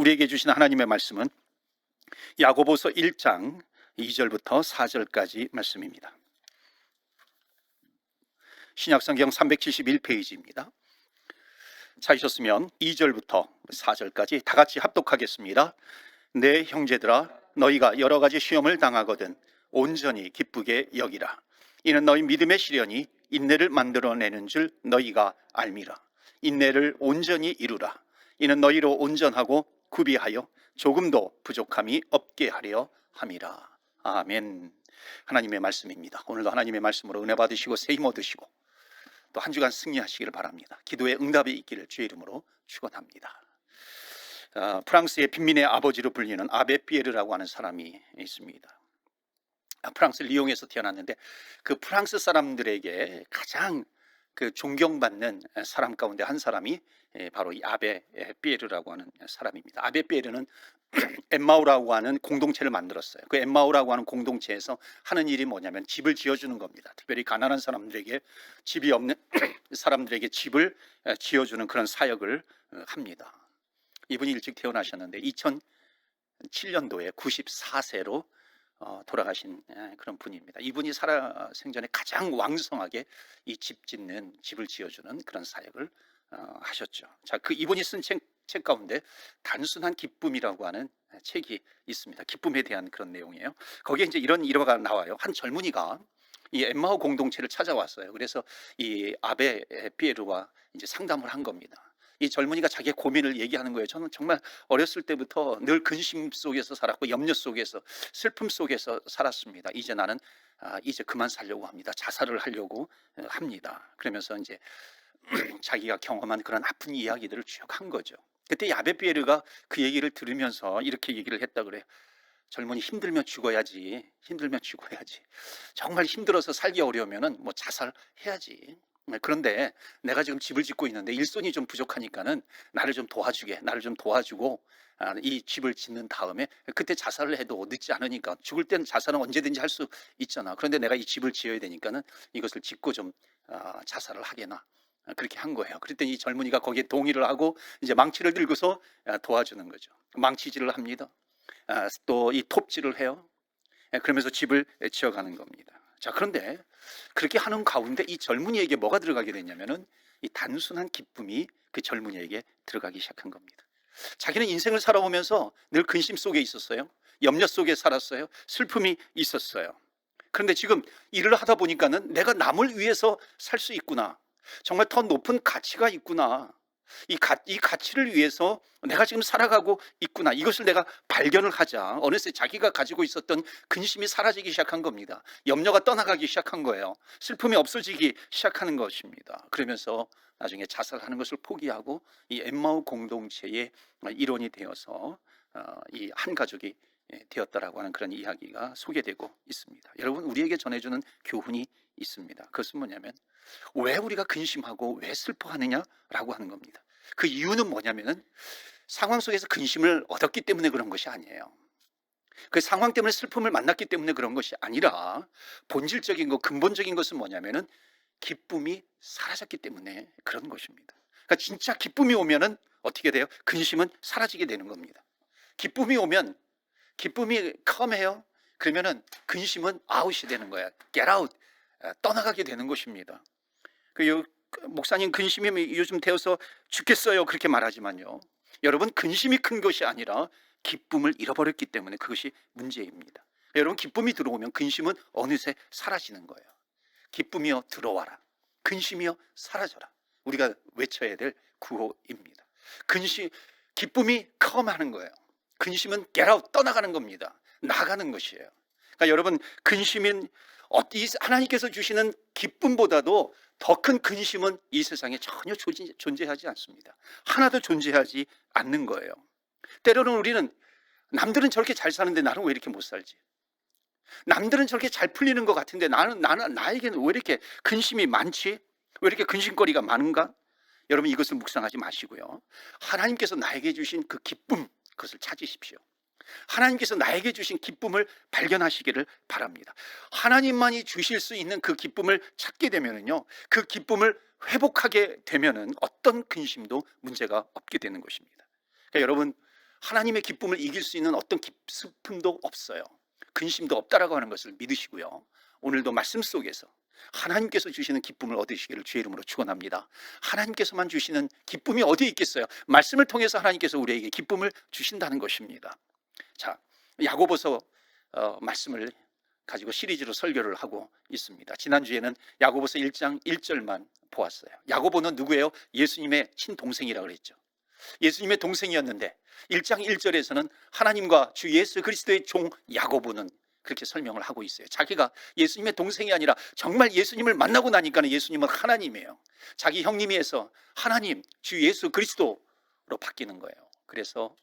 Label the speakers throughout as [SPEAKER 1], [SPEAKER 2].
[SPEAKER 1] 우리에게 주신 하나님의 말씀은 야고보서 1장 2절부터 4절까지 말씀입니다. 신약성경 371페이지입니다. 찾으셨으면 2절부터 4절까지 다 같이 합독하겠습니다. 내 형제들아, 너희가 여러 가지 시험을 당하거든 온전히 기쁘게 여기라. 이는 너희 믿음의 시련이 인내를 만들어내는 줄 너희가 알미라. 인내를 온전히 이루라. 이는 너희로 온전하고 구비하여 조금도 부족함이 없게 하려 함이라. 아멘. 하나님의 말씀입니다. 오늘도 하나님의 말씀으로 은혜 받으시고 새 힘 얻으시고 또 한 주간 승리하시기를 바랍니다. 기도의 응답이 있기를 주의 이름으로 축원합니다. 프랑스의 빈민의 아버지로 불리는 아베 피에르라고 하는 사람이 있습니다. 프랑스 리옹에서 태어났는데 그 프랑스 사람들에게 가장 존경받는 사람 가운데 한 사람이 바로 이 아베 피에르라고 하는 사람입니다. 아베 피에르는 엠마오라고 하는 공동체를 만들었어요. 그 엠마오라고 하는 공동체에서 하는 일이 뭐냐면 집을 지어주는 겁니다. 특별히 가난한 사람들에게, 집이 없는 사람들에게 집을 지어주는 그런 사역을 합니다. 이분이 일찍 태어나셨는데 2007년도에 94세로 돌아가신 그런 분입니다. 이분이 살아생전에 가장 왕성하게 이 집을 지어주는 그런 사역을 하셨죠. 자, 이분이 쓴 책 가운데 단순한 기쁨이라고 하는 책이 있습니다. 기쁨에 대한 그런 내용이에요. 거기에 이제 이런 일화가 나와요. 한 젊은이가 이 엠마오 공동체를 찾아왔어요. 그래서 이 아베 피에르와 이제 상담을 한 겁니다. 이 젊은이가 자기의 고민을 얘기하는 거예요. 저는 정말 어렸을 때부터 늘 근심 속에서 살았고 염려 속에서, 슬픔 속에서 살았습니다. 이제 나는 이제 그만 살려고 합니다. 자살을 하려고 합니다. 그러면서 이제 자기가 경험한 그런 아픈 이야기들을 쭉 한 거죠. 그때 아베 피에르가 그 얘기를 들으면서 이렇게 얘기를 했다 그래요. 젊은이, 힘들면 죽어야지. 힘들면 죽어야지. 정말 힘들어서 살기 어려우면은 뭐 자살해야지. 그런데 내가 지금 집을 짓고 있는데 일손이 좀 부족하니까는 나를 좀 도와주고 이 집을 짓는 다음에 그때 자살을 해도 늦지 않으니까, 죽을 땐 자살은 언제든지 할 수 있잖아. 그런데 내가 이 집을 지어야 되니까는 이것을 짓고 좀 자살을 하게나. 그렇게 한 거예요. 그랬더니 이 젊은이가 거기에 동의를 하고 이제 망치를 들고서 도와주는 거죠. 망치질을 합니다. 또 이 톱질을 해요. 그러면서 집을 지어가는 겁니다. 자, 그런데 그렇게 하는 가운데 이 젊은이에게 뭐가 들어가게 됐냐면은 이 단순한 기쁨이 그 젊은이에게 들어가기 시작한 겁니다. 자기는 인생을 살아오면서 늘 근심 속에 있었어요. 염려 속에 살았어요. 슬픔이 있었어요. 그런데 지금 일을 하다 보니까는 내가 남을 위해서 살 수 있구나. 정말 더 높은 가치가 있구나. 이 가치를 위해서 내가 지금 살아가고 있구나. 이것을 내가 발견을 하자 어느새 자기가 가지고 있었던 근심이 사라지기 시작한 겁니다. 염려가 떠나가기 시작한 거예요. 슬픔이 없어지기 시작하는 것입니다. 그러면서 나중에 자살하는 것을 포기하고 이 엠마오 공동체의 일원이 되어서 이 한 가족이 되었다라고 하는 그런 이야기가 소개되고 있습니다. 여러분, 우리에게 전해주는 교훈이 있습니다. 그것은 뭐냐면 왜 우리가 근심하고 왜 슬퍼하느냐라고 하는 겁니다. 그 이유는 뭐냐면은 상황 속에서 근심을 얻었기 때문에 그런 것이 아니에요. 그 상황 때문에 슬픔을 만났기 때문에 그런 것이 아니라 본질적인 것, 근본적인 것은 뭐냐면은 기쁨이 사라졌기 때문에 그런 것입니다. 그러니까 진짜 기쁨이 오면은 어떻게 돼요? 근심은 사라지게 되는 겁니다. 기쁨이 오면, 기쁨이 컴해요. 그러면은 근심은 아웃이 되는 거야. get out, 떠나가게 되는 것입니다. 목사님, 근심이 요즘 되어서 죽겠어요, 그렇게 말하지만요, 여러분, 근심이 큰 것이 아니라 기쁨을 잃어버렸기 때문에 그것이 문제입니다. 여러분, 기쁨이 들어오면 근심은 어느새 사라지는 거예요. 기쁨이여 들어와라, 근심이여 사라져라. 우리가 외쳐야 될 구호입니다. 기쁨이 컴하는 거예요. 근심은 get out, 떠나가는 겁니다. 나가는 것이에요. 그러니까 여러분, 근심인 하나님께서 주시는 기쁨보다도 더 큰 근심은 이 세상에 전혀 존재하지 않습니다. 하나도 존재하지 않는 거예요. 때로는 우리는 남들은 저렇게 잘 사는데 나는 왜 이렇게 못 살지? 남들은 저렇게 잘 풀리는 것 같은데 나에게는 왜 이렇게 근심이 많지? 왜 이렇게 근심거리가 많은가? 여러분, 이것을 묵상하지 마시고요, 하나님께서 나에게 주신 그 기쁨, 그것을 찾으십시오. 하나님께서 나에게 주신 기쁨을 발견하시기를 바랍니다. 하나님만이 주실 수 있는 그 기쁨을 찾게 되면은요, 그 기쁨을 회복하게 되면은 어떤 근심도 문제가 없게 되는 것입니다. 그러니까 여러분, 하나님의 기쁨을 이길 수 있는 어떤 슬픔도 없어요. 근심도 없다라고 하는 것을 믿으시고요. 오늘도 말씀 속에서 하나님께서 주시는 기쁨을 얻으시기를 주의 이름으로 축원합니다. 하나님께서만 주시는 기쁨이 어디에 있겠어요? 말씀을 통해서 하나님께서 우리에게 기쁨을 주신다는 것입니다. 자, 야고보서 말씀을 가지고 시리즈로 설교를 하고 있습니다. 지난주에는 야고보서 1장 1절만 보았어요. 야고보는 누구예요? 예수님의 친동생이라고 그랬죠. 예수님의 동생이었는데 1장 1절에서는 하나님과 주 예수 그리스도의 종 야고보는 그렇게 설명을 하고 있어요. 자기가 예수님의 동생이 아니라 정말 예수님을 만나고 나니까 예수님은 하나님이에요. 자기 형님이에서 하나님, 주 예수 그리스도로 바뀌는 거예요. 그래서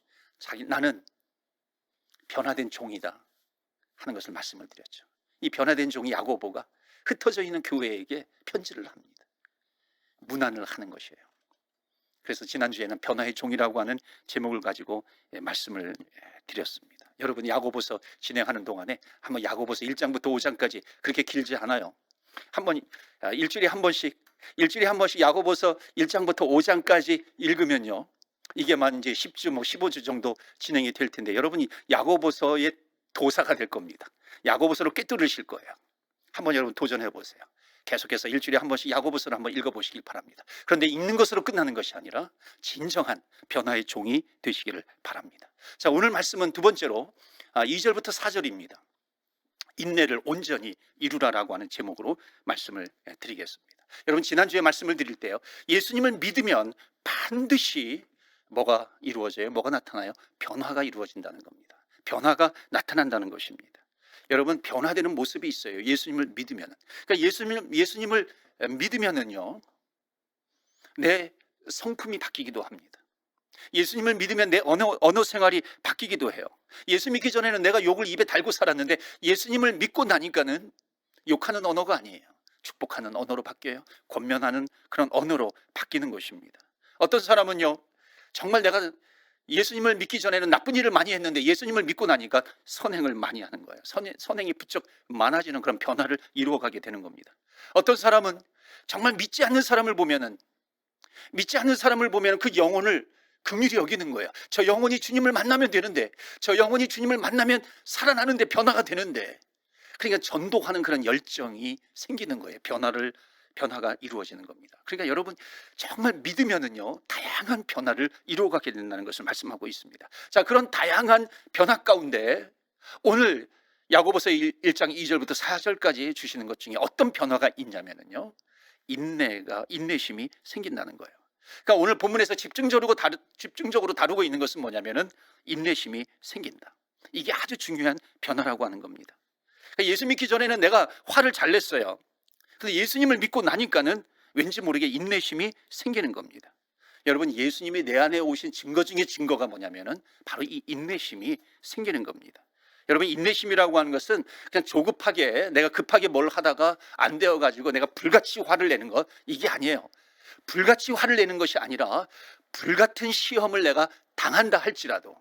[SPEAKER 1] 나는 변화된 종이다 하는 것을 말씀을 드렸죠. 이 변화된 종이 야고보가 흩어져 있는 교회에게 편지를 합니다. 문안을 하는 것이에요. 그래서 지난주에는 변화의 종이라고 하는 제목을 가지고 말씀을 드렸습니다. 여러분, 야고보서 진행하는 동안에 한번 야고보서 1장부터 5장까지 그렇게 길지 않아요. 한번 일주일에 한 번씩 야고보서 1장부터 5장까지 읽으면요, 이게만 이제 10주 15주 정도 진행이 될 텐데 여러분이 야고보서의 도사가 될 겁니다. 야고보서를 꿰뚫으실 거예요. 한번 여러분 도전해 보세요. 계속해서 일주일에 한 번씩 야고보서를 한번 읽어보시길 바랍니다. 그런데 읽는 것으로 끝나는 것이 아니라 진정한 변화의 종이 되시기를 바랍니다. 자, 오늘 말씀은 두 번째로 2절부터 4절입니다. 인내를 온전히 이루라라고 하는 제목으로 말씀을 드리겠습니다. 여러분, 지난주에 말씀을 드릴 때요, 예수님을 믿으면 반드시 뭐가 이루어져요? 뭐가 나타나요? 변화가 이루어진다는 겁니다. 변화가 나타난다는 것입니다. 여러분, 변화되는 모습이 있어요. 예수님을 믿으면. 그러니까 예수님을 믿으면은요, 내 성품이 바뀌기도 합니다. 예수님을 믿으면 내 언어 생활이 바뀌기도 해요. 예수 믿기 전에는 내가 욕을 입에 달고 살았는데 예수님을 믿고 나니까는 욕하는 언어가 아니에요. 축복하는 언어로 바뀌어요. 권면하는 그런 언어로 바뀌는 것입니다. 어떤 사람은요, 정말 내가 예수님을 믿기 전에는 나쁜 일을 많이 했는데 예수님을 믿고 나니까 선행을 많이 하는 거예요. 선행이 부쩍 많아지는 그런 변화를 이루어가게 되는 겁니다. 어떤 사람은 정말 믿지 않는 사람을 보면은 그 영혼을 긍휼히 여기는 거예요. 저 영혼이 주님을 만나면 되는데, 저 영혼이 주님을 만나면 살아나는데, 변화가 되는데, 그러니까 전도하는 그런 열정이 생기는 거예요. 변화가 이루어지는 겁니다. 그러니까 여러분, 정말 믿으면은요, 다양한 변화를 이루어가게 된다는 것을 말씀하고 있습니다. 자, 그런 다양한 변화 가운데 오늘 야고보서 1장 2절부터 4절까지 주시는 것 중에 어떤 변화가 있냐면은요, 인내심이 생긴다는 거예요. 그러니까 오늘 본문에서 집중적으로 다루고 있는 것은 뭐냐면은 인내심이 생긴다. 이게 아주 중요한 변화라고 하는 겁니다. 그러니까 예수 믿기 전에는 내가 화를 잘 냈어요. 그런데 예수님을 믿고 나니까는 왠지 모르게 인내심이 생기는 겁니다. 여러분, 예수님이 내 안에 오신 증거 중에 증거가 뭐냐면은 바로 이 인내심이 생기는 겁니다. 여러분, 인내심이라고 하는 것은 그냥 조급하게 내가 급하게 뭘 하다가 안 되어가지고 내가 불같이 화를 내는 것, 이게 아니에요. 불같이 화를 내는 것이 아니라 불같은 시험을 내가 당한다 할지라도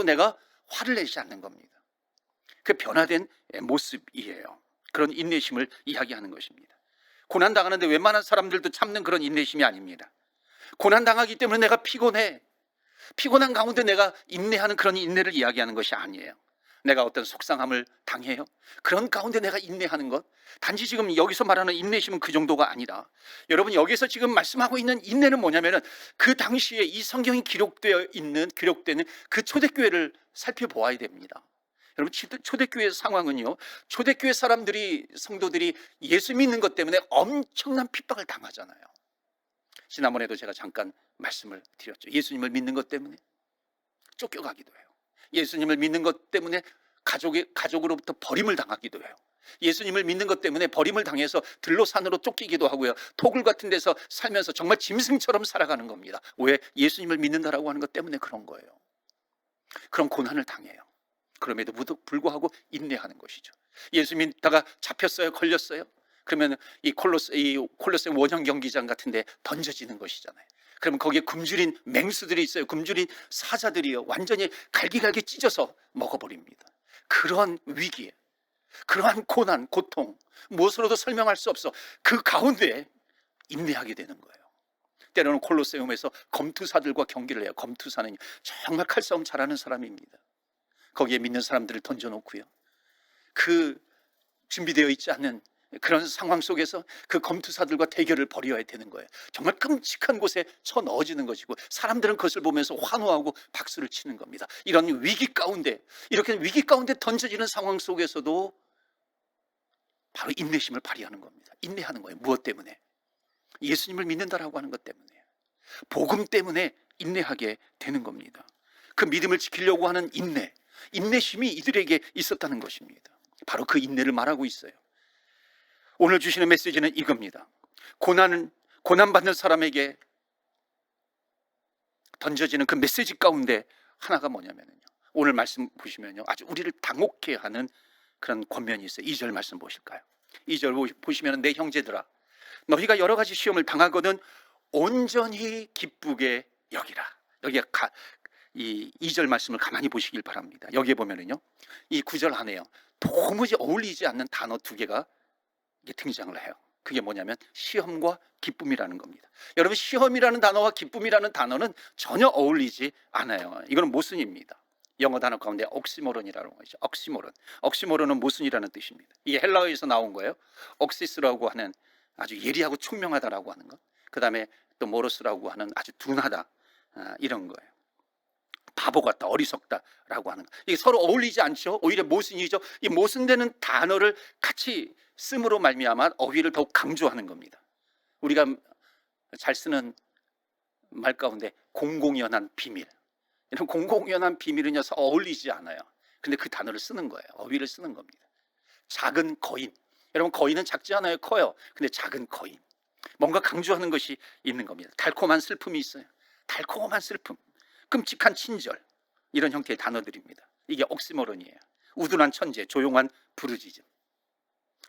[SPEAKER 1] 내가 화를 내지 않는 겁니다. 그 변화된 모습이에요. 그런 인내심을 이야기하는 것입니다. 고난당하는데 웬만한 사람들도 참는 그런 인내심이 아닙니다. 고난당하기 때문에 내가 피곤한 가운데 내가 인내하는 그런 인내를 이야기하는 것이 아니에요. 내가 어떤 속상함을 당해요. 그런 가운데 내가 인내하는 것, 단지 지금 여기서 말하는 인내심은 그 정도가 아니라, 여러분, 여기서 지금 말씀하고 있는 인내는 뭐냐면은 그 당시에 이 성경이 기록되는 그 초대교회를 살펴보아야 됩니다. 여러분, 초대교회 상황은요, 초대교회 성도들이 예수 믿는 것 때문에 엄청난 핍박을 당하잖아요. 지난번에도 제가 잠깐 말씀을 드렸죠. 예수님을 믿는 것 때문에 쫓겨가기도 해요. 예수님을 믿는 것 때문에 가족으로부터 버림을 당하기도 해요. 예수님을 믿는 것 때문에 버림을 당해서 들로 산으로 쫓기기도 하고요. 토굴 같은 데서 살면서 정말 짐승처럼 살아가는 겁니다. 왜? 예수님을 믿는다라고 하는 것 때문에 그런 거예요. 그런 고난을 당해요. 그럼에도 불구하고 인내하는 것이죠. 예수 믿다가 잡혔어요? 걸렸어요? 그러면 이 콜로세움 원형 경기장 같은 데 던져지는 것이잖아요. 그러면 거기에 굶주린 맹수들이 있어요. 굶주린 사자들이요, 완전히 갈기갈기 찢어서 먹어버립니다. 그러한 위기에, 그러한 고난, 고통, 무엇으로도 설명할 수 없어 그 가운데 인내하게 되는 거예요. 때로는 콜로세움에서 검투사들과 경기를 해요. 검투사는 정말 칼싸움 잘하는 사람입니다. 거기에 믿는 사람들을 던져놓고요, 그 준비되어 있지 않는 그런 상황 속에서 그 검투사들과 대결을 벌여야 되는 거예요. 정말 끔찍한 곳에 쳐 넣어지는 것이고, 사람들은 그것을 보면서 환호하고 박수를 치는 겁니다. 이런 위기 가운데, 이렇게 위기 가운데 던져지는 상황 속에서도 바로 인내심을 발휘하는 겁니다. 인내하는 거예요. 무엇 때문에? 예수님을 믿는다라고 하는 것 때문에, 복음 때문에 인내하게 되는 겁니다. 그 믿음을 지키려고 하는 인내심이 이들에게 있었다는 것입니다. 바로 그 인내를 말하고 있어요. 오늘 주시는 메시지는 이겁니다. 고난받는 사람에게 던져지는 그 메시지 가운데 하나가 뭐냐면요, 오늘 말씀 보시면요, 아주 우리를 당혹해 하는 그런 권면이 있어요. 2절 말씀 보실까요? 2절 보시면, 내 형제들아, 너희가 여러 가지 시험을 당하거든 온전히 기쁘게 여기라. 여기가 이 2절 말씀을 가만히 보시길 바랍니다. 여기에 보면은요, 이 9절 안에요, 도무지 어울리지 않는 단어 두 개가 등장을 해요. 그게 뭐냐면 시험과 기쁨이라는 겁니다. 여러분, 시험이라는 단어와 기쁨이라는 단어는 전혀 어울리지 않아요. 이거는 모순입니다. 영어 단어 가운데 옥시모론이라는 거죠. 옥시모론은 모순이라는 뜻입니다. 이게 헬라어에서 나온 거예요. 옥시스라고 하는 아주 예리하고 총명하다라고 하는 것, 그 다음에 또 모로스라고 하는 아주 둔하다, 이런 거예요. 바보 같다, 어리석다라고 하는 것. 이게 서로 어울리지 않죠. 오히려 모순이죠. 이 모순되는 단어를 같이 씀으로 말미암아 어휘를 더욱 강조하는 겁니다. 우리가 잘 쓰는 말 가운데 공공연한 비밀, 이런 공공연한 비밀은요 어울리지 않아요. 근데 그 단어를 쓰는 거예요. 어휘를 쓰는 겁니다. 작은 거인, 여러분, 거인은 작지 않아요, 커요. 근데 작은 거인, 뭔가 강조하는 것이 있는 겁니다. 달콤한 슬픔이 있어요. 달콤한 슬픔, 끔찍한 친절, 이런 형태의 단어들입니다. 이게 옥시모론이에요. 우둔한 천재, 조용한 부르짖음.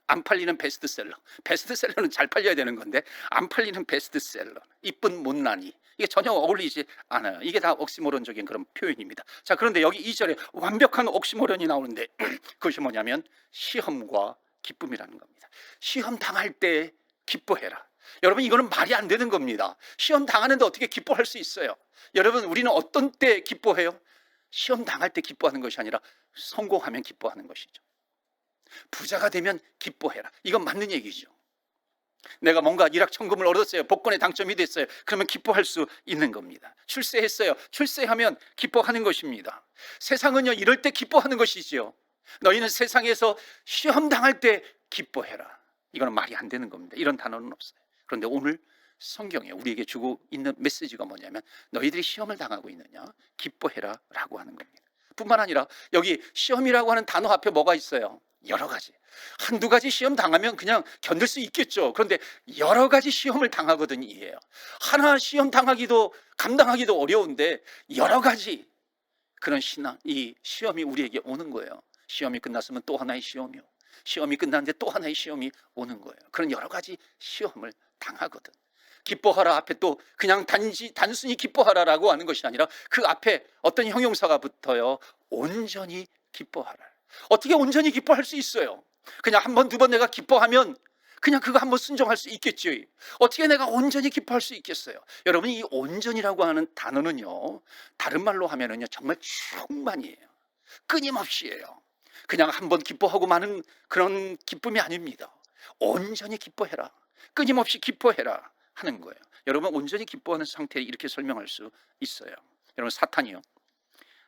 [SPEAKER 1] 안 팔리는 베스트셀러, 베스트셀러는 잘 팔려야 되는 건데 안 팔리는 베스트셀러, 이쁜 못난이, 이게 전혀 어울리지 않아요. 이게 다 옥시모론적인 그런 표현입니다. 자, 그런데 여기 2절에 완벽한 옥시모론이 나오는데 그것이 뭐냐면 시험과 기쁨이라는 겁니다. 시험 당할 때 기뻐해라. 여러분, 이거는 말이 안 되는 겁니다. 시험 당하는데 어떻게 기뻐할 수 있어요? 여러분, 우리는 어떤 때 기뻐해요? 시험 당할 때 기뻐하는 것이 아니라 성공하면 기뻐하는 것이죠. 부자가 되면 기뻐해라. 이건 맞는 얘기죠. 내가 뭔가 일확천금을 얻었어요. 복권에 당첨이 됐어요. 그러면 기뻐할 수 있는 겁니다. 출세했어요. 출세하면 기뻐하는 것입니다. 세상은요, 이럴 때 기뻐하는 것이지요. 너희는 세상에서 시험 당할 때 기뻐해라. 이거는 말이 안 되는 겁니다. 이런 단어는 없어요. 그런데 오늘 성경에 우리에게 주고 있는 메시지가 뭐냐면, 너희들이 시험을 당하고 있느냐, 기뻐해라 라고 하는 겁니다. 뿐만 아니라 여기 시험이라고 하는 단어 앞에 뭐가 있어요? 여러 가지. 한두 가지 시험 당하면 그냥 견딜 수 있겠죠. 그런데 여러 가지 시험을 당하거든, 이에요. 하나 시험 당하기도 감당하기도 어려운데 여러 가지 그런 이 시험이 우리에게 오는 거예요. 시험이 끝났으면 또 하나의 시험이요, 시험이 끝났는데 또 하나의 시험이 오는 거예요. 그런 여러 가지 시험을 당하거든. 기뻐하라 앞에 또 그냥 단순히 기뻐하라라고 하는 것이 아니라 그 앞에 어떤 형용사가 붙어요. 온전히 기뻐하라. 어떻게 온전히 기뻐할 수 있어요? 그냥 한 번, 두 번 내가 기뻐하면 그냥 그거 한번 순종할 수 있겠죠. 어떻게 내가 온전히 기뻐할 수 있겠어요? 여러분, 이 온전이라고 하는 단어는요, 다른 말로 하면은요, 정말 충만이에요. 끊임없이에요. 그냥 한 번 기뻐하고 마는 그런 기쁨이 아닙니다. 온전히 기뻐해라, 끊임없이 기뻐해라 하는 거예요. 여러분, 온전히 기뻐하는 상태를 이렇게 설명할 수 있어요. 여러분,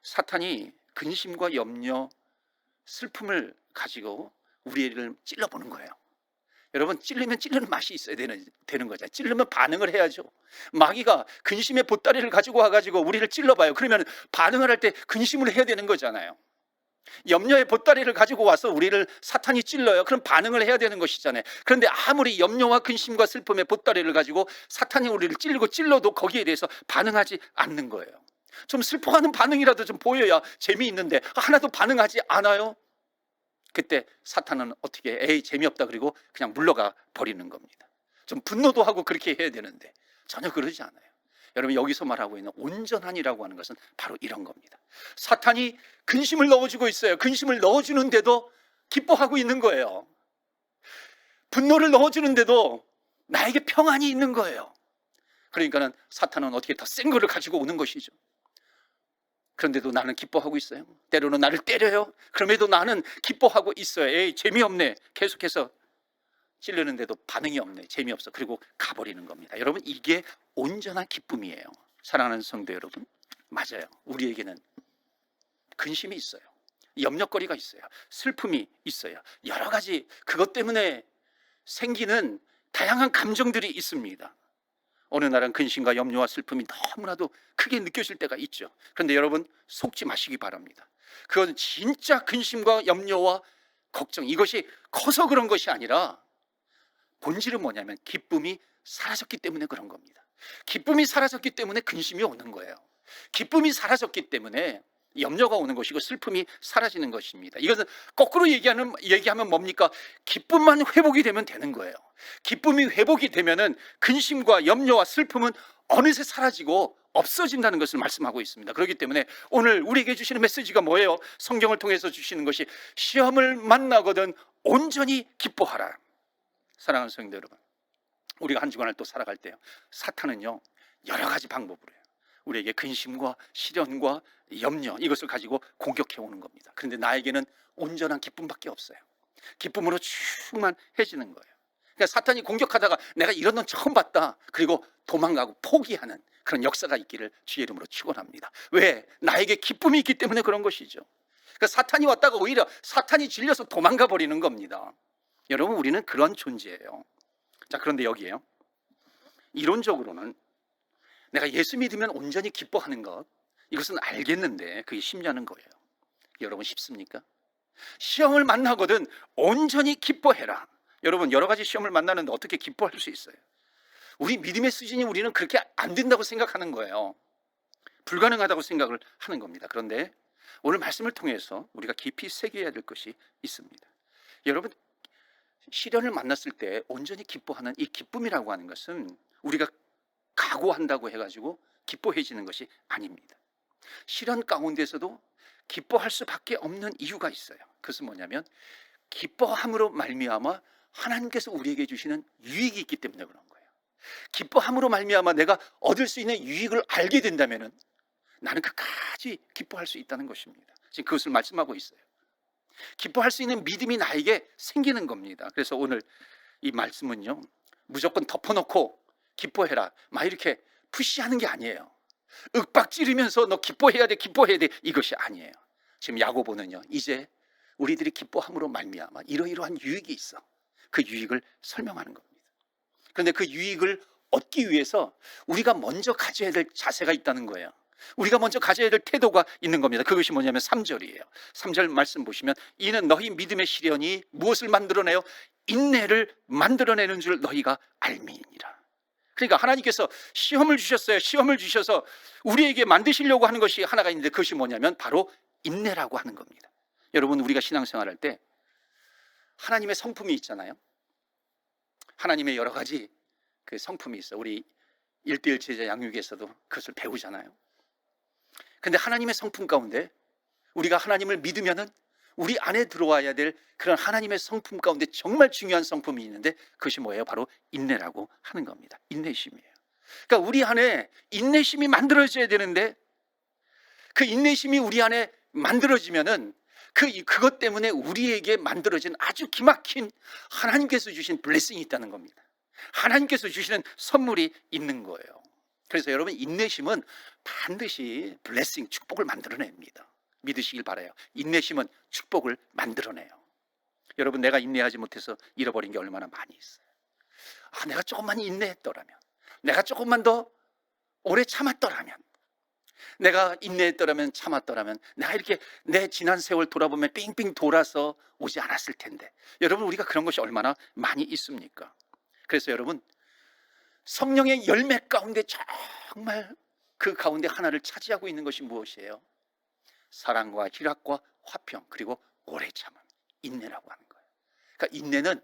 [SPEAKER 1] 사탄이 근심과 염려, 슬픔을 가지고 우리를 찔러보는 거예요. 여러분, 찔리면 찔르는 맛이 있어야 되는 거죠. 찔르면 반응을 해야죠. 마귀가 근심의 보따리를 가지고 와가지고 우리를 찔러봐요. 그러면 반응을 할 때 근심을 해야 되는 거잖아요. 염려의 보따리를 가지고 와서 우리를 사탄이 찔러요. 그럼 반응을 해야 되는 것이잖아요. 그런데 아무리 염려와 근심과 슬픔의 보따리를 가지고 사탄이 우리를 찔러도 거기에 대해서 반응하지 않는 거예요. 좀 슬퍼하는 반응이라도 좀 보여야 재미있는데 하나도 반응하지 않아요. 그때 사탄은 어떻게 에이 재미없다 그리고 그냥 물러가 버리는 겁니다. 좀 분노도 하고 그렇게 해야 되는데 전혀 그러지 않아요. 여러분, 여기서 말하고 있는 온전한이라고 하는 것은 바로 이런 겁니다. 사탄이 근심을 넣어주고 있어요. 근심을 넣어주는데도 기뻐하고 있는 거예요. 분노를 넣어주는데도 나에게 평안이 있는 거예요. 그러니까는 사탄은 어떻게 더 센 거를 가지고 오는 것이죠. 그런데도 나는 기뻐하고 있어요. 때로는 나를 때려요. 그럼에도 나는 기뻐하고 있어요. 에이, 재미없네. 계속해서 찌르는데도 반응이 없네. 재미없어. 그리고 가버리는 겁니다. 여러분, 이게 온전한 기쁨이에요. 사랑하는 성도 여러분, 맞아요. 우리에게는 근심이 있어요. 염려거리가 있어요. 슬픔이 있어요. 여러 가지 그것 때문에 생기는 다양한 감정들이 있습니다. 어느 날은 근심과 염려와 슬픔이 너무나도 크게 느껴질 때가 있죠. 그런데 여러분, 속지 마시기 바랍니다. 그건 진짜 근심과 염려와 걱정, 이것이 커서 그런 것이 아니라 본질은 뭐냐면 기쁨이 사라졌기 때문에 그런 겁니다. 기쁨이 사라졌기 때문에 근심이 오는 거예요. 기쁨이 사라졌기 때문에 염려가 오는 것이고 슬픔이 사라지는 것입니다. 이것은 거꾸로 얘기하면 뭡니까? 기쁨만 회복이 되면 되는 거예요. 기쁨이 회복이 되면은 근심과 염려와 슬픔은 어느새 사라지고 없어진다는 것을 말씀하고 있습니다. 그렇기 때문에 오늘 우리에게 주시는 메시지가 뭐예요? 성경을 통해서 주시는 것이 시험을 만나거든 온전히 기뻐하라. 사랑하는 성도 여러분, 우리가 한 주간을 또 살아갈 때요, 사탄은요 여러 가지 방법으로 해요. 우리에게 근심과 시련과 염려, 이것을 가지고 공격해 오는 겁니다. 그런데 나에게는 온전한 기쁨밖에 없어요. 기쁨으로 충만해지는 거예요. 그러니까 사탄이 공격하다가 내가 이런 건 처음 봤다, 그리고 도망가고 포기하는 그런 역사가 있기를 주의 이름으로 축원합니다. 왜? 나에게 기쁨이 있기 때문에 그런 것이죠. 그러니까 사탄이 왔다가 오히려 사탄이 질려서 도망가 버리는 겁니다. 여러분, 우리는 그런 존재예요. 자, 그런데 여기에요, 이론적으로는 내가 예수 믿으면 온전히 기뻐하는 것, 이것은 알겠는데 그게 쉽냐는 거예요. 여러분, 쉽습니까? 시험을 만나거든 온전히 기뻐해라. 여러분, 여러 가지 시험을 만나는데 어떻게 기뻐할 수 있어요? 우리 믿음의 수준이 우리는 그렇게 안 된다고 생각하는 거예요. 불가능하다고 생각을 하는 겁니다. 그런데 오늘 말씀을 통해서 우리가 깊이 새겨야 될 것이 있습니다. 여러분, 시련을 만났을 때 온전히 기뻐하는 이 기쁨이라고 하는 것은 우리가 각오한다고 해가지고 기뻐해지는 것이 아닙니다. 시련 가운데서도 기뻐할 수밖에 없는 이유가 있어요. 그것은 뭐냐면 기뻐함으로 말미암아 하나님께서 우리에게 주시는 유익이 있기 때문에 그런 거예요. 기뻐함으로 말미암아 내가 얻을 수 있는 유익을 알게 된다면은 나는 끝까지 기뻐할 수 있다는 것입니다. 지금 그것을 말씀하고 있어요. 기뻐할 수 있는 믿음이 나에게 생기는 겁니다. 그래서 오늘 이 말씀은요, 무조건 덮어놓고 기뻐해라 막 이렇게 푸시하는 게 아니에요. 윽박 지르면서 너 기뻐해야 돼, 기뻐해야 돼, 이것이 아니에요. 지금 야고보는요, 이제 우리들이 기뻐함으로 말미암아 이러이러한 유익이 있어. 그 유익을 설명하는 겁니다. 그런데 그 유익을 얻기 위해서 우리가 먼저 가져야 될 자세가 있다는 거예요. 우리가 먼저 가져야 될 태도가 있는 겁니다. 그것이 뭐냐면 3절이에요. 3절 말씀 보시면, 이는 너희 믿음의 시련이 무엇을 만들어내요? 인내를 만들어내는 줄 너희가 알미니라. 그러니까 하나님께서 시험을 주셨어요. 시험을 주셔서 우리에게 만드시려고 하는 것이 하나가 있는데 그것이 뭐냐면 바로 인내라고 하는 겁니다. 여러분, 우리가 신앙생활할 때 하나님의 성품이 있잖아요. 하나님의 여러 가지 그 성품이 있어. 우리 1:1 제자 양육에서도 그것을 배우잖아요. 근데 하나님의 성품 가운데 우리가 하나님을 믿으면은 우리 안에 들어와야 될 그런 하나님의 성품 가운데 정말 중요한 성품이 있는데 그것이 뭐예요? 바로 인내라고 하는 겁니다. 인내심이에요. 그러니까 우리 안에 인내심이 만들어져야 되는데 그 인내심이 우리 안에 만들어지면은 그것 때문에 우리에게 만들어진 아주 기막힌 하나님께서 주신 블레싱이 있다는 겁니다. 하나님께서 주시는 선물이 있는 거예요. 그래서 여러분, 인내심은 반드시 블레싱, 축복을 만들어냅니다. 믿으시길 바라요. 인내심은 축복을 만들어내요. 여러분, 내가 인내하지 못해서 잃어버린 게 얼마나 많이 있어요. 내가 조금만 인내했더라면, 내가 조금만 더 오래 참았더라면, 내가 인내했더라면, 참았더라면 내가 이렇게 내 지난 세월 돌아보면 삥삥 돌아서 오지 않았을 텐데. 여러분, 우리가 그런 것이 얼마나 많이 있습니까? 그래서 여러분, 성령의 열매 가운데 정말 그 가운데 하나를 차지하고 있는 것이 무엇이에요? 사랑과 희락과 화평, 그리고 오래 참음, 인내라고 하는 거예요. 그러니까 인내는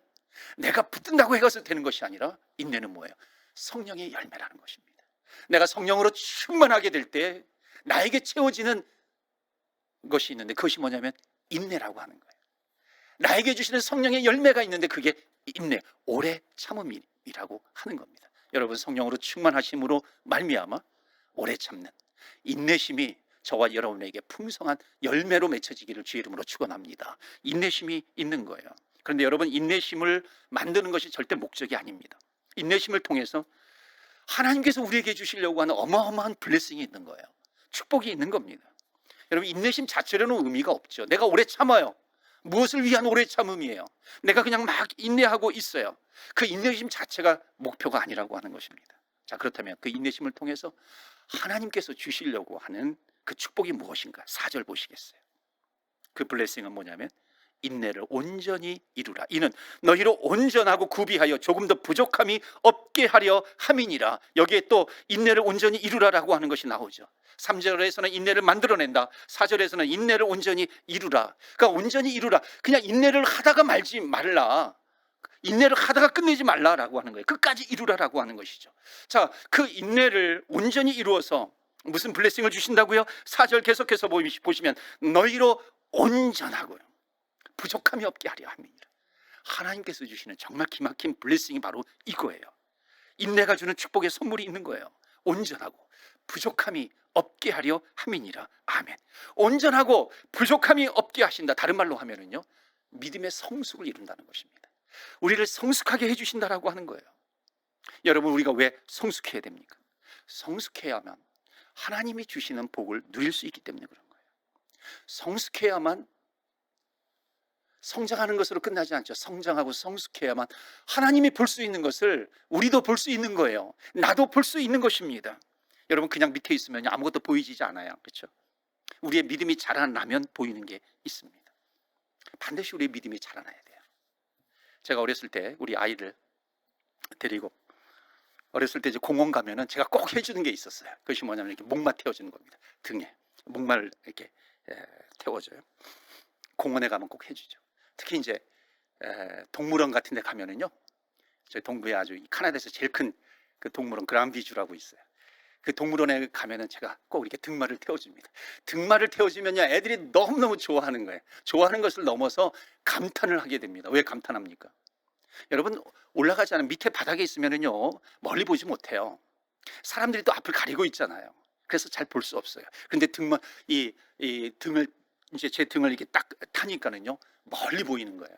[SPEAKER 1] 내가 붙든다고 해서 되는 것이 아니라 인내는 뭐예요? 성령의 열매라는 것입니다. 내가 성령으로 충만하게 될 때 나에게 채워지는 것이 있는데 그것이 뭐냐면 인내라고 하는 거예요. 나에게 주시는 성령의 열매가 있는데 그게 인내, 오래 참음이라고 하는 겁니다. 여러분 성령으로 충만하심으로 말미암아 오래 참는 인내심이 저와 여러분에게 풍성한 열매로 맺혀지기를 주의 이름으로 축원합니다. 인내심이 있는 거예요. 그런데 여러분, 인내심을 만드는 것이 절대 목적이 아닙니다. 인내심을 통해서 하나님께서 우리에게 주시려고 하는 어마어마한 블레싱이 있는 거예요. 축복이 있는 겁니다. 여러분, 인내심 자체로는 의미가 없죠. 내가 오래 참아요. 무엇을 위한 오래 참음이에요? 내가 그냥 막 인내하고 있어요. 그 인내심 자체가 목표가 아니라고 하는 것입니다. 자, 그렇다면 그 인내심을 통해서 하나님께서 주시려고 하는 그 축복이 무엇인가? 4절 보시겠어요? 그 블레싱은 뭐냐면 인내를 온전히 이루라. 이는 너희로 온전하고 구비하여 조금 더 부족함이 없게 하려 함이니라. 여기에 또 인내를 온전히 이루라라고 하는 것이 나오죠. 3절에서는 인내를 만들어낸다. 4절에서는 인내를 온전히 이루라. 그러니까 온전히 이루라. 그냥 인내를 하다가 말지 말라. 인내를 하다가 끝내지 말라라고 하는 거예요. 끝까지 이루라라고 하는 것이죠. 자, 그 인내를 온전히 이루어서 무슨 블레싱을 주신다고요? 4절 계속해서 보시면 너희로 온전하고요 부족함이 없게 하려 함이니라. 하나님께서 주시는 정말 기막힌 블레싱이 바로 이거예요. 인내가 주는 축복의 선물이 있는 거예요. 온전하고 부족함이 없게 하려 함이니라. 아멘. 온전하고 부족함이 없게 하신다. 다른 말로 하면은요, 믿음의 성숙을 이룬다는 것입니다. 우리를 성숙하게 해주신다라고 하는 거예요. 여러분, 우리가 왜 성숙해야 됩니까? 성숙해야만 하나님이 주시는 복을 누릴 수 있기 때문에 그런 거예요. 성숙해야만 성장하는 것으로 끝나지 않죠. 성장하고 성숙해야만 하나님이 볼 수 있는 것을 우리도 볼 수 있는 거예요. 나도 볼 수 있는 것입니다. 여러분, 그냥 밑에 있으면 아무것도 보이지 않아요. 그렇죠? 우리의 믿음이 자라나면 보이는 게 있습니다. 반드시 우리의 믿음이 자라나야 돼요. 제가 어렸을 때 우리 아이를 데리고 어렸을 때 이제 공원 가면은 제가 꼭 해주는 게 있었어요. 그것이 뭐냐면 이렇게 목마 태워주는 겁니다. 등에 목마를 이렇게 태워줘요. 공원에 가면 꼭 해주죠. 특히 이제 동물원 같은 데 가면은요, 저희 동부에 아주 카나다에서 제일 큰 그 동물원 그란비주라고 있어요. 그 동물원에 가면은 제가 꼭 이렇게 등말을 태워줍니다. 등말을 태워주면요, 애들이 너무너무 좋아하는 거예요. 좋아하는 것을 넘어서 감탄을 하게 됩니다. 왜 감탄합니까? 여러분, 올라가지 않은 밑에 바닥에 있으면은요, 멀리 보지 못해요. 사람들이 또 앞을 가리고 있잖아요. 그래서 잘 볼 수 없어요. 그런데 이 등을 이제 제 등을 이렇게 딱 타니까는요, 멀리 보이는 거예요.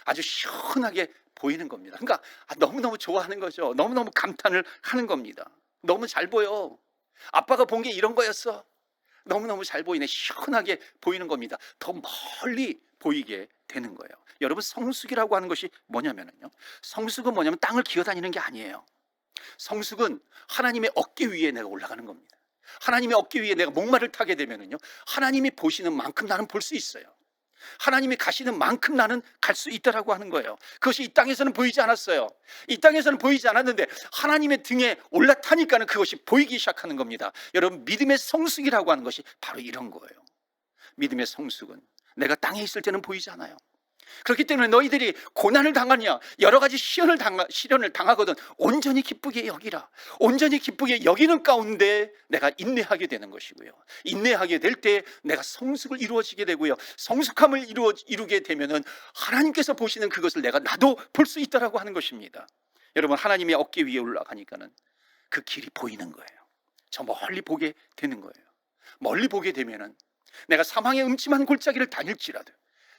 [SPEAKER 1] 아주 시원하게 보이는 겁니다. 그러니까 너무너무 좋아하는 거죠. 너무너무 감탄을 하는 겁니다. 너무 잘 보여. 아빠가 본 게 이런 거였어. 너무너무 잘 보이네. 시원하게 보이는 겁니다. 더 멀리 보이게 되는 거예요. 여러분, 성숙이라고 하는 것이 뭐냐면요, 성숙은 뭐냐면 땅을 기어다니는 게 아니에요. 성숙은 하나님의 어깨 위에 내가 올라가는 겁니다. 하나님의 어깨 위에 내가 목마를 타게 되면은요, 하나님이 보시는 만큼 나는 볼 수 있어요. 하나님이 가시는 만큼 나는 갈 수 있다라고 하는 거예요. 그것이 이 땅에서는 보이지 않았어요. 이 땅에서는 보이지 않았는데 하나님의 등에 올라타니까는 그것이 보이기 시작하는 겁니다. 여러분, 믿음의 성숙이라고 하는 것이 바로 이런 거예요. 믿음의 성숙은 내가 땅에 있을 때는 보이지 않아요. 그렇기 때문에 너희들이 고난을 당하냐, 여러 가지 시련을 당하거든 온전히 기쁘게 여기라. 온전히 기쁘게 여기는 가운데 내가 인내하게 되는 것이고요, 인내하게 될 때 내가 성숙을 이루어지게 되고요, 성숙함을 이루게 되면은 하나님께서 보시는 그것을 나도 볼 수 있다라고 하는 것입니다. 여러분, 하나님의 어깨 위에 올라가니까는 그 길이 보이는 거예요. 저 멀리 보게 되는 거예요. 멀리 보게 되면은 내가 사망의 음침한 골짜기를 다닐지라도,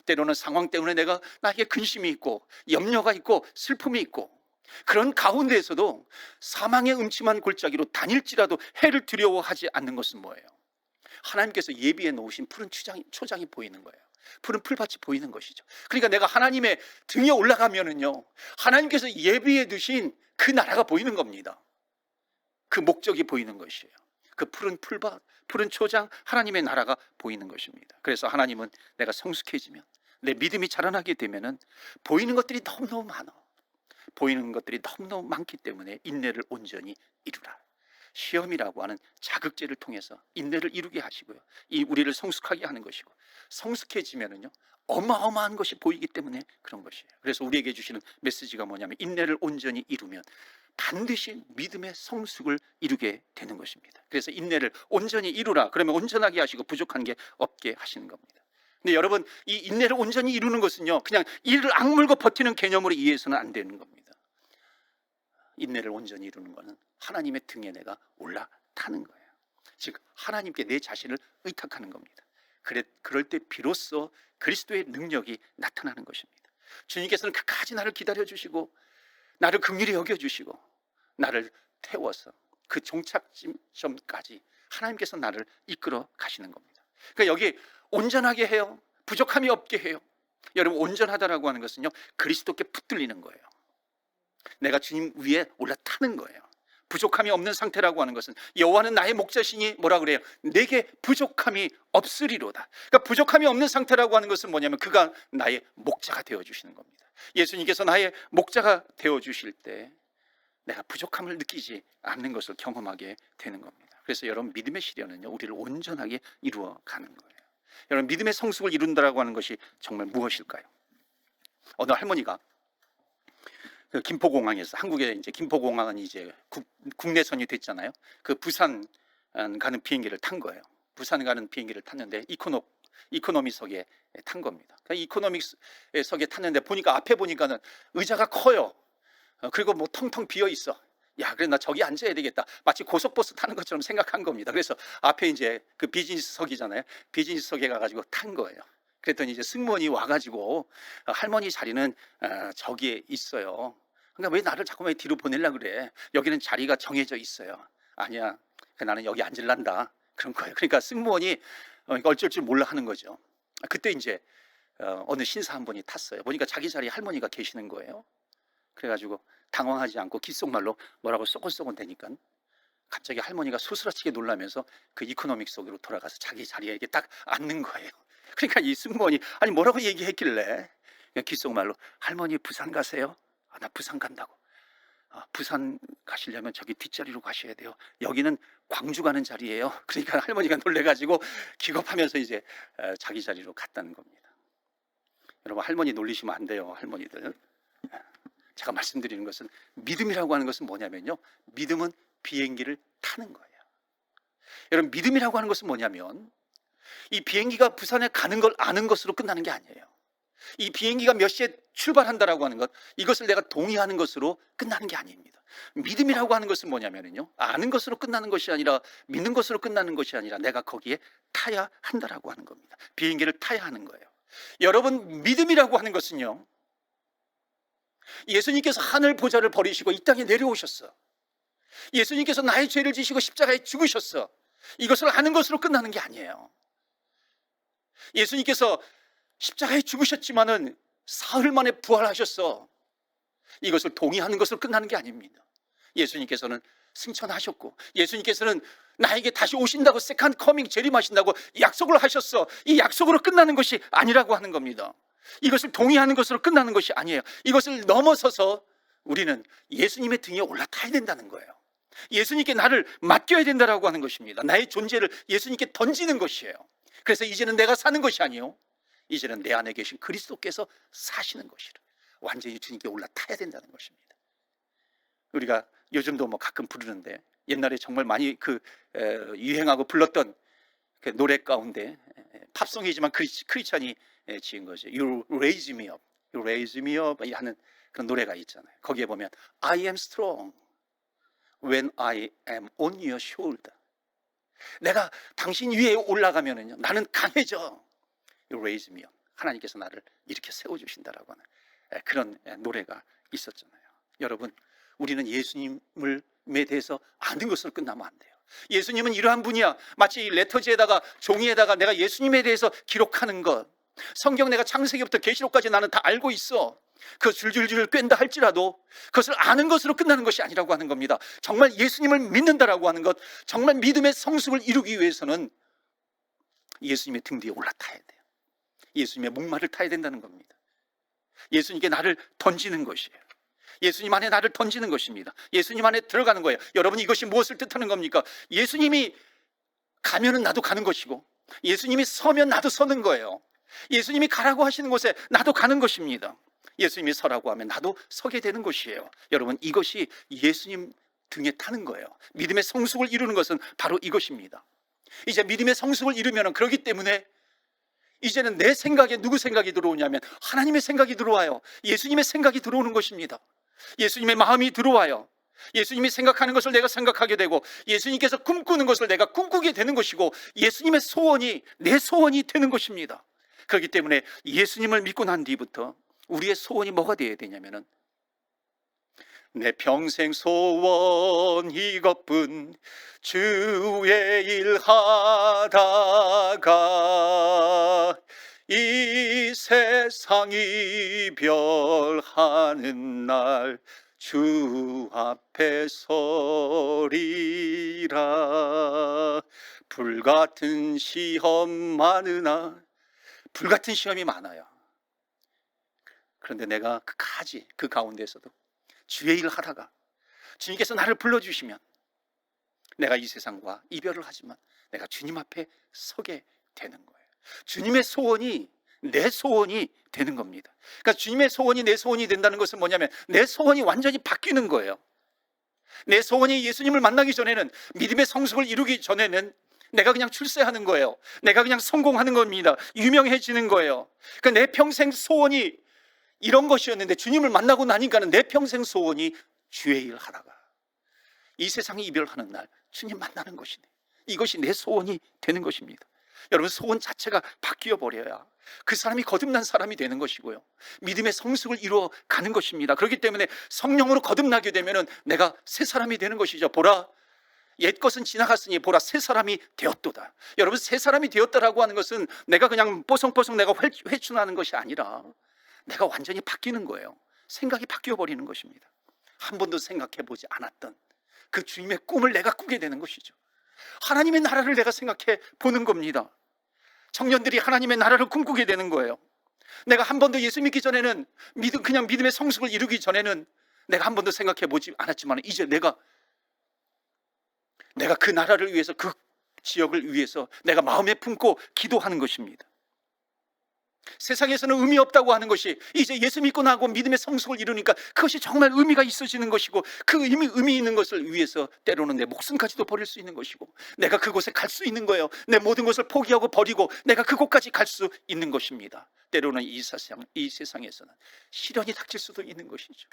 [SPEAKER 1] 때로는 상황 때문에 나에게 근심이 있고 염려가 있고 슬픔이 있고, 그런 가운데에서도 사망의 음침한 골짜기로 다닐지라도 해를 두려워하지 않는 것은 뭐예요? 하나님께서 예비해 놓으신 푸른 초장이 보이는 거예요. 푸른 풀밭이 보이는 것이죠. 그러니까 내가 하나님의 등에 올라가면은요, 하나님께서 예비해 두신 그 나라가 보이는 겁니다. 그 목적이 보이는 것이에요. 그 푸른 풀밭, 푸른 초장, 하나님의 나라가 보이는 것입니다. 그래서 하나님은 내가 성숙해지면, 내 믿음이 자라나게 되면은 보이는 것들이 너무너무 많아. 보이는 것들이 너무너무 많기 때문에 인내를 온전히 이루라. 시험이라고 하는 자극제를 통해서 인내를 이루게 하시고요, 우리를 성숙하게 하는 것이고, 성숙해지면은요, 어마어마한 것이 보이기 때문에 그런 것이에요. 그래서 우리에게 주시는 메시지가 뭐냐면, 인내를 온전히 이루면 반드시 믿음의 성숙을 이루게 되는 것입니다. 그래서 인내를 온전히 이루라. 그러면 온전하게 하시고 부족한 게 없게 하시는 겁니다. 근데 여러분, 이 인내를 온전히 이루는 것은요, 그냥 이를 악물고 버티는 개념으로 이해해서는 안 되는 겁니다. 인내를 온전히 이루는 것은 하나님의 등에 내가 올라타는 거예요. 즉 하나님께 내 자신을 의탁하는 겁니다. 그럴 때 비로소 그리스도의 능력이 나타나는 것입니다. 주님께서는 끝까지 나를 기다려주시고 나를 긍휼히 여겨주시고 나를 태워서 그 종착점까지 하나님께서 나를 이끌어 가시는 겁니다. 그러니까 여기 온전하게 해요, 부족함이 없게 해요. 여러분, 온전하다라고 하는 것은요, 그리스도께 붙들리는 거예요. 내가 주님 위에 올라타는 거예요. 부족함이 없는 상태라고 하는 것은 여호와는 나의 목자시니 뭐라 그래요? 내게 부족함이 없으리로다. 그러니까 부족함이 없는 상태라고 하는 것은 뭐냐면 그가 나의 목자가 되어주시는 겁니다. 예수님께서 나의 목자가 되어주실 때 내가 부족함을 느끼지 않는 것을 경험하게 되는 겁니다. 그래서 여러분, 믿음의 시련은요, 우리를 온전하게 이루어가는 거예요. 여러분, 믿음의 성숙을 이룬다라고 하는 것이 정말 무엇일까요? 어느 할머니가 그 김포공항에서, 한국의 이제 김포공항은 이제 국내선이 됐잖아요. 그 부산 가는 비행기를 탄 거예요. 부산 가는 비행기를 탔는데 이코노미석에 탄 겁니다. 그러니까 이코노미석에 탔는데 보니까 앞에 보니까는 의자가 커요. 그리고 뭐 텅텅 비어 있어. 야, 그래 나 저기 앉아야 되겠다. 마치 고속버스 타는 것처럼 생각한 겁니다. 그래서 앞에 이제 그 비즈니스석이잖아요. 비즈니스석에 가가지고 탄 거예요. 그랬더니 이제 승무원이 와가지고 할머니 자리는 저기에 있어요. 그러니까 왜 나를 자꾸만 뒤로 보내려고 그래? 여기는 자리가 정해져 있어요. 아니야, 나는 여기 앉을란다. 그런 거예요. 그러니까 승무원이 어쩔 줄 몰라 하는 거죠. 그때 이제 어느 신사 한 분이 탔어요. 보니까 자기 자리에 할머니가 계시는 거예요. 그래가지고 당황하지 않고 귓속말로 뭐라고 쏘곤쏘곤 대니까 갑자기 할머니가 소스라치게 놀라면서 그 이코노믹 속으로 돌아가서 자기 자리에 이렇게 딱 앉는 거예요. 그러니까 이 승무원이 아니 뭐라고 얘기했길래 귓속말로 할머니 부산 가세요? 나 부산 간다고. 부산 가시려면 저기 뒷자리로 가셔야 돼요. 여기는 광주 가는 자리예요. 그러니까 할머니가 놀래가지고 기겁하면서 이제 자기 자리로 갔다는 겁니다. 여러분, 할머니 놀리시면 안 돼요. 할머니들. 제가 말씀드리는 것은 믿음이라고 하는 것은 뭐냐면요, 믿음은 비행기를 타는 거예요. 여러분, 믿음이라고 하는 것은 뭐냐면 이 비행기가 부산에 가는 걸 아는 것으로 끝나는 게 아니에요. 이 비행기가 몇 시에 출발한다라고 하는 것, 이것을 내가 동의하는 것으로 끝나는 게 아닙니다. 믿음이라고 하는 것은 뭐냐면요, 아는 것으로 끝나는 것이 아니라 믿는 것으로 끝나는 것이 아니라 내가 거기에 타야 한다라고 하는 겁니다. 비행기를 타야 하는 거예요. 여러분, 믿음이라고 하는 것은요, 예수님께서 하늘 보좌를 버리시고 이 땅에 내려오셨어. 예수님께서 나의 죄를 지시고 십자가에 죽으셨어. 이것을 아는 것으로 끝나는 게 아니에요. 예수님께서 십자가에 죽으셨지만은 사흘 만에 부활하셨어. 이것을 동의하는 것으로 끝나는 게 아닙니다. 예수님께서는 승천하셨고 예수님께서는 나에게 다시 오신다고, 세컨드 커밍, 재림하신다고 약속을 하셨어. 이 약속으로 끝나는 것이 아니라고 하는 겁니다. 이것을 동의하는 것으로 끝나는 것이 아니에요. 이것을 넘어서서 우리는 예수님의 등에 올라타야 된다는 거예요. 예수님께 나를 맡겨야 된다라고 하는 것입니다. 나의 존재를 예수님께 던지는 것이에요. 그래서 이제는 내가 사는 것이 아니요, 이제는 내 안에 계신 그리스도께서 사시는 것이라. 완전히 주님께 올라타야 된다는 것입니다. 우리가 요즘도 뭐 가끔 부르는데 옛날에 정말 많이 유행하고 불렀던 그 노래 가운데 팝송이지만 크리스찬이 지은 거죠. You raise me up, You raise me up 하는 그런 노래가 있잖아요. 거기에 보면 I am strong when I am on your shoulder. 내가 당신 위에 올라가면은요, 나는 강해져. You raise me up. 하나님께서 나를 이렇게 세워주신다라고 하는 그런 노래가 있었잖아요. 여러분, 우리는 예수님에 대해서 아는 것으로 끝나면 안 돼요. 예수님은 이러한 분이야. 마치 레터지에다가, 종이에다가 내가 예수님에 대해서 기록하는 것, 성경 내가 창세기부터 계시록까지 나는 다 알고 있어. 그 줄줄줄 꿰다 할지라도 그것을 아는 것으로 끝나는 것이 아니라고 하는 겁니다. 정말 예수님을 믿는다라고 하는 것, 정말 믿음의 성숙을 이루기 위해서는 예수님의 등 뒤에 올라타야 돼요. 예수님의 목마를 타야 된다는 겁니다. 예수님께 나를 던지는 것이에요. 예수님 안에 나를 던지는 것입니다. 예수님 안에 들어가는 거예요. 여러분, 이것이 무엇을 뜻하는 겁니까? 예수님이 가면은 나도 가는 것이고, 예수님이 서면 나도 서는 거예요. 예수님이 가라고 하시는 곳에 나도 가는 것입니다. 예수님이 서라고 하면 나도 서게 되는 것이에요. 여러분, 이것이 예수님 등에 타는 거예요. 믿음의 성숙을 이루는 것은 바로 이것입니다. 이제 믿음의 성숙을 이루면, 그렇기 때문에 이제는 내 생각에 누구 생각이 들어오냐면 하나님의 생각이 들어와요. 예수님의 생각이 들어오는 것입니다. 예수님의 마음이 들어와요. 예수님이 생각하는 것을 내가 생각하게 되고, 예수님께서 꿈꾸는 것을 내가 꿈꾸게 되는 것이고, 예수님의 소원이 내 소원이 되는 것입니다. 그렇기 때문에 예수님을 믿고 난 뒤부터 우리의 소원이 뭐가 되어야 되냐면은, 내 평생 소원 이것뿐, 주의 일 하다가 이 세상 이별하는 날 주 앞에 서리라. 불같은 시험 많으나, 불같은 시험이 많아요. 그런데 내가 끝까지 그 가운데서도 주의 일을 하다가 주님께서 나를 불러주시면 내가 이 세상과 이별을 하지만 내가 주님 앞에 서게 되는 거예요. 주님의 소원이 내 소원이 되는 겁니다. 그러니까 주님의 소원이 내 소원이 된다는 것은 뭐냐면, 내 소원이 완전히 바뀌는 거예요. 내 소원이 예수님을 만나기 전에는, 믿음의 성숙을 이루기 전에는 내가 그냥 출세하는 거예요. 내가 그냥 성공하는 겁니다. 유명해지는 거예요. 그러니까 내 평생 소원이 이런 것이었는데, 주님을 만나고 나니까는 내 평생 소원이 주의 일을 하다가 이 세상이 이별하는 날 주님 만나는 것이네. 이것이 내 소원이 되는 것입니다. 여러분, 소원 자체가 바뀌어 버려야 그 사람이 거듭난 사람이 되는 것이고요, 믿음의 성숙을 이루어 가는 것입니다. 그렇기 때문에 성령으로 거듭나게 되면은 내가 새 사람이 되는 것이죠. 보라, 옛 것은 지나갔으니 보라, 새 사람이 되었도다. 여러분, 새 사람이 되었다라고 하는 것은 내가 그냥 뽀송뽀송 내가 회춘하는 것이 아니라 내가 완전히 바뀌는 거예요. 생각이 바뀌어 버리는 것입니다. 한 번도 생각해 보지 않았던 그 주님의 꿈을 내가 꾸게 되는 것이죠. 하나님의 나라를 내가 생각해 보는 겁니다. 청년들이 하나님의 나라를 꿈꾸게 되는 거예요. 내가 한 번도 예수 믿기 전에는, 그냥 믿음의 성숙을 이루기 전에는 내가 한 번도 생각해 보지 않았지만, 이제 내가 그 나라를 위해서, 그 지역을 위해서 내가 마음에 품고 기도하는 것입니다. 세상에서는 의미 없다고 하는 것이 이제 예수 믿고 나고 믿음의 성숙을 이루니까 그것이 정말 의미가 있어지는 것이고, 그 의미 있는 것을 위해서 때로는 내 목숨까지도 버릴 수 있는 것이고, 내가 그곳에 갈 수 있는 거예요. 내 모든 것을 포기하고 버리고 내가 그곳까지 갈 수 있는 것입니다. 때로는 이 세상에서는 시련이 닥칠 수도 있는 것이죠.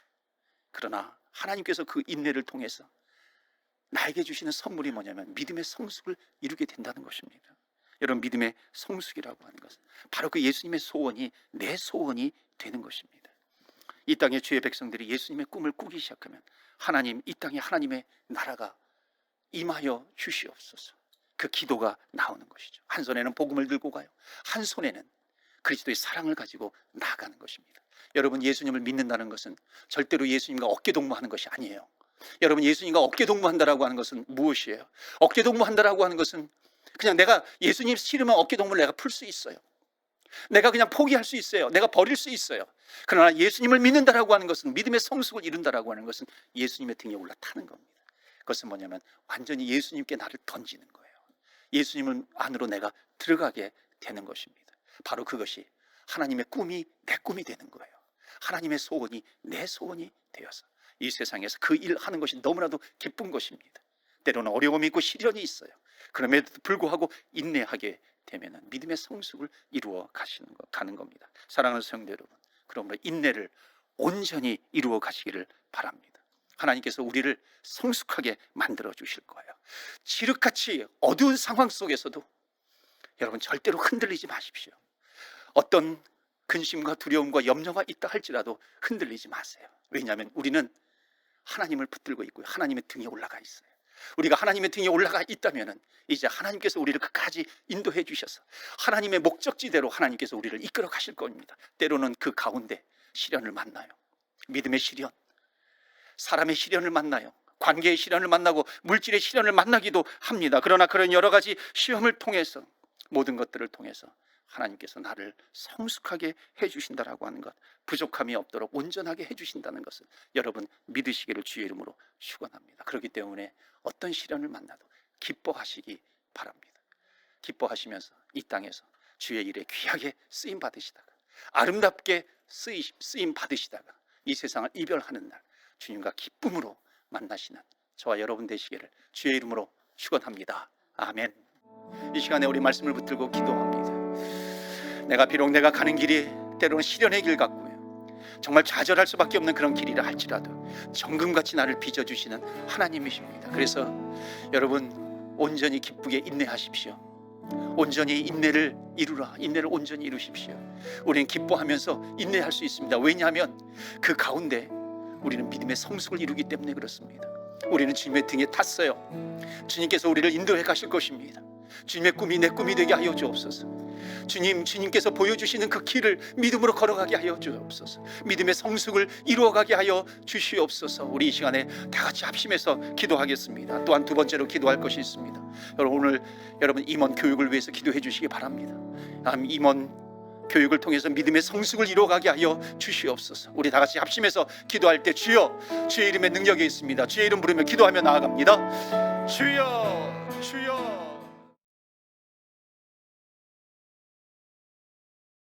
[SPEAKER 1] 그러나 하나님께서 그 인내를 통해서 나에게 주시는 선물이 뭐냐면 믿음의 성숙을 이루게 된다는 것입니다. 여러분, 믿음의 성숙이라고 하는 것은 바로 그 예수님의 소원이 내 소원이 되는 것입니다. 이 땅의 주의 백성들이 예수님의 꿈을 꾸기 시작하면 하나님, 이 땅에 하나님의 나라가 임하여 주시옵소서, 그 기도가 나오는 것이죠. 한 손에는 복음을 들고 가요, 한 손에는 그리스도의 사랑을 가지고 나아가는 것입니다. 여러분, 예수님을 믿는다는 것은 절대로 예수님과 어깨동무하는 것이 아니에요. 여러분, 예수님과 어깨동무한다라고 하는 것은 무엇이에요? 어깨동무한다라고 하는 것은 그냥 내가 예수님 싫으면 어깨동무를 내가 풀 수 있어요. 내가 그냥 포기할 수 있어요. 내가 버릴 수 있어요. 그러나 예수님을 믿는다라고 하는 것은, 믿음의 성숙을 이룬다라고 하는 것은 예수님의 등에 올라타는 겁니다. 그것은 뭐냐면 완전히 예수님께 나를 던지는 거예요. 예수님을 안으로 내가 들어가게 되는 것입니다. 바로 그것이 하나님의 꿈이 내 꿈이 되는 거예요. 하나님의 소원이 내 소원이 되어서 이 세상에서 그 일 하는 것이 너무나도 기쁜 것입니다. 때로는 어려움이 있고 시련이 있어요. 그럼에도 불구하고 인내하게 되면 믿음의 성숙을 이루어 가는 겁니다. 사랑하는 성도 여러분, 그러므로 인내를 온전히 이루어 가시기를 바랍니다. 하나님께서 우리를 성숙하게 만들어 주실 거예요. 지륵같이 어두운 상황 속에서도 여러분, 절대로 흔들리지 마십시오. 어떤 근심과 두려움과 염려가 있다 할지라도 흔들리지 마세요. 왜냐하면 우리는 하나님을 붙들고 있고요, 하나님의 등에 올라가 있어요. 우리가 하나님의 등에 올라가 있다면 이제 하나님께서 우리를 끝까지 인도해 주셔서 하나님의 목적지대로 하나님께서 우리를 이끌어 가실 겁니다. 때로는 그 가운데 시련을 만나요. 믿음의 시련, 사람의 시련을 만나요. 관계의 시련을 만나고 물질의 시련을 만나기도 합니다. 그러나 그런 여러 가지 시험을 통해서, 모든 것들을 통해서 하나님께서 나를 성숙하게 해주신다라고 하는 것, 부족함이 없도록 온전하게 해주신다는 것을 여러분 믿으시기를 주의 이름으로 축원합니다. 그렇기 때문에 어떤 시련을 만나도 기뻐하시기 바랍니다. 기뻐하시면서 이 땅에서 주의 일에 귀하게 쓰임 받으시다가, 아름답게 쓰임 받으시다가 이 세상을 이별하는 날 주님과 기쁨으로 만나시는 저와 여러분 되시기를 주의 이름으로 축원합니다. 아멘. 이 시간에 우리 말씀을 붙들고 기도합니다. 내가 비록 내가 가는 길이 때로는 시련의 길 같고요, 정말 좌절할 수밖에 없는 그런 길이라 할지라도 정금같이 나를 빚어주시는 하나님이십니다. 그래서 여러분 온전히 기쁘게 인내하십시오. 온전히 인내를 이루라. 인내를 온전히 이루십시오. 우리는 기뻐하면서 인내할 수 있습니다. 왜냐하면 그 가운데 우리는 믿음의 성숙을 이루기 때문에 그렇습니다. 우리는 주님의 등에 탔어요. 주님께서 우리를 인도해 가실 것입니다. 주님의 꿈이 내 꿈이 되게 하여 주옵소서. 주님께서 보여주시는 그 길을 믿음으로 걸어가게 하여 주옵소서. 믿음의 성숙을 이루어가게 하여 주시옵소서. 우리 이 시간에 다 같이 합심해서 기도하겠습니다. 또한 두 번째로 기도할 것이 있습니다. 오늘 여러분 임원 교육을 위해서 기도해 주시기 바랍니다. 임원 교육을 통해서 믿음의 성숙을 이루어가게 하여 주시옵소서. 우리 다 같이 합심해서 기도할 때 주여, 주의 이름의 능력이 있습니다. 주의 이름 부르며 기도하며 나아갑니다. 주여, 주여.